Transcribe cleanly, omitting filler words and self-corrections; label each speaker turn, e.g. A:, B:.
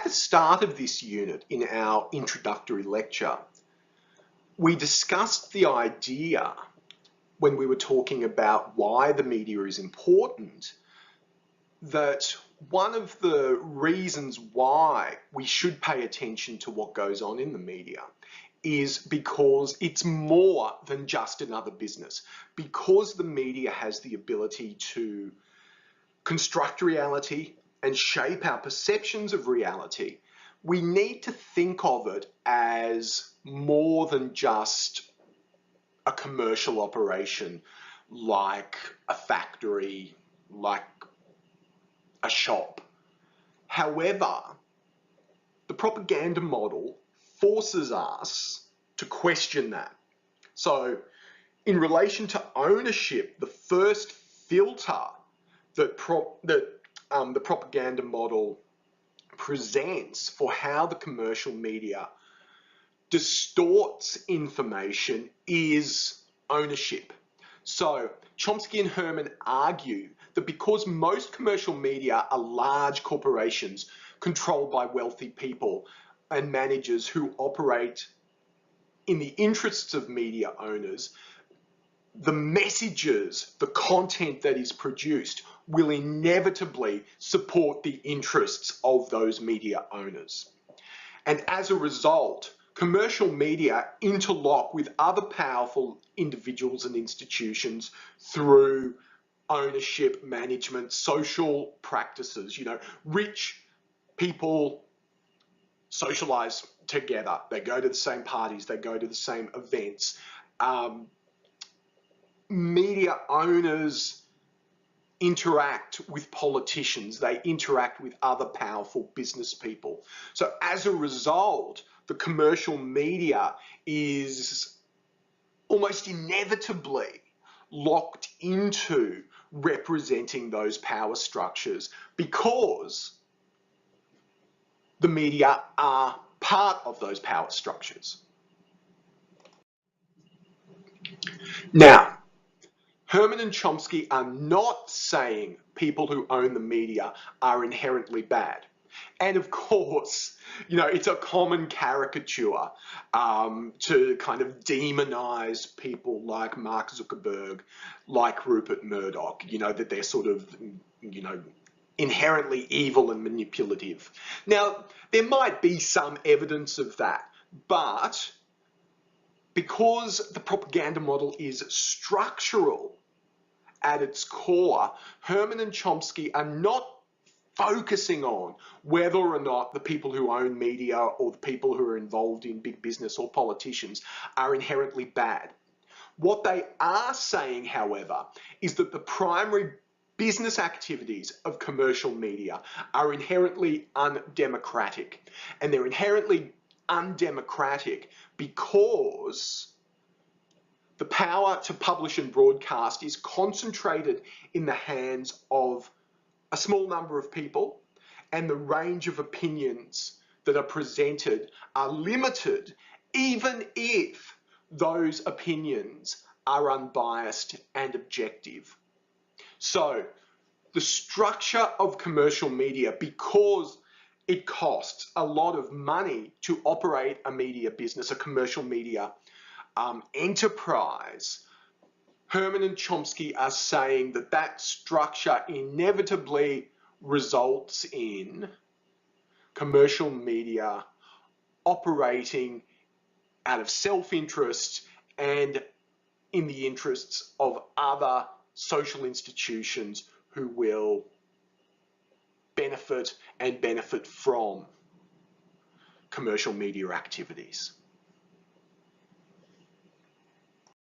A: At the start of this unit, in our introductory lecture, we discussed the idea when we were talking about why the media is important, that one of the reasons why we should pay attention to what goes on in the media is because it's more than just another business. Because the media has the ability to construct reality and shape our perceptions of reality, we need to think of it as more than just a commercial operation like a factory, like a shop. However, the propaganda model forces us to question that. So in relation to ownership, the first filter that the propaganda model presents for how the commercial media distorts information is ownership. So Chomsky and Herman argue that because most commercial media are large corporations controlled by wealthy people and managers who operate in the interests of media owners, the messages, the content that is produced will inevitably support the interests of those media owners. And as a result, commercial media interlock with other powerful individuals and institutions through ownership, management, social practices. You know, rich people socialize together. They go to the same parties, they go to the same events. Media owners interact with politicians, they interact with other powerful business people. So as a result, the commercial media is almost inevitably locked into representing those power structures because the media are part of those power structures. Now, Herman and Chomsky are not saying people who own the media are inherently bad. And of course, you know, it's a common caricature to kind of demonize people like Mark Zuckerberg, like Rupert Murdoch, you know, that they're sort of, you know, inherently evil and manipulative. Now, there might be some evidence of that, but because the propaganda model is structural at its core, Herman and Chomsky are not focusing on whether or not the people who own media or the people who are involved in big business or politicians are inherently bad. What they are saying, however, is that the primary business activities of commercial media are inherently undemocratic. And they're inherently undemocratic because the power to publish and broadcast is concentrated in the hands of a small number of people, and the range of opinions that are presented are limited, even if those opinions are unbiased and objective. So the structure of commercial media, because it costs a lot of money to operate a media business, a commercial media enterprise, Herman and Chomsky are saying that that structure inevitably results in commercial media operating out of self-interest and in the interests of other social institutions who will benefit from commercial media activities.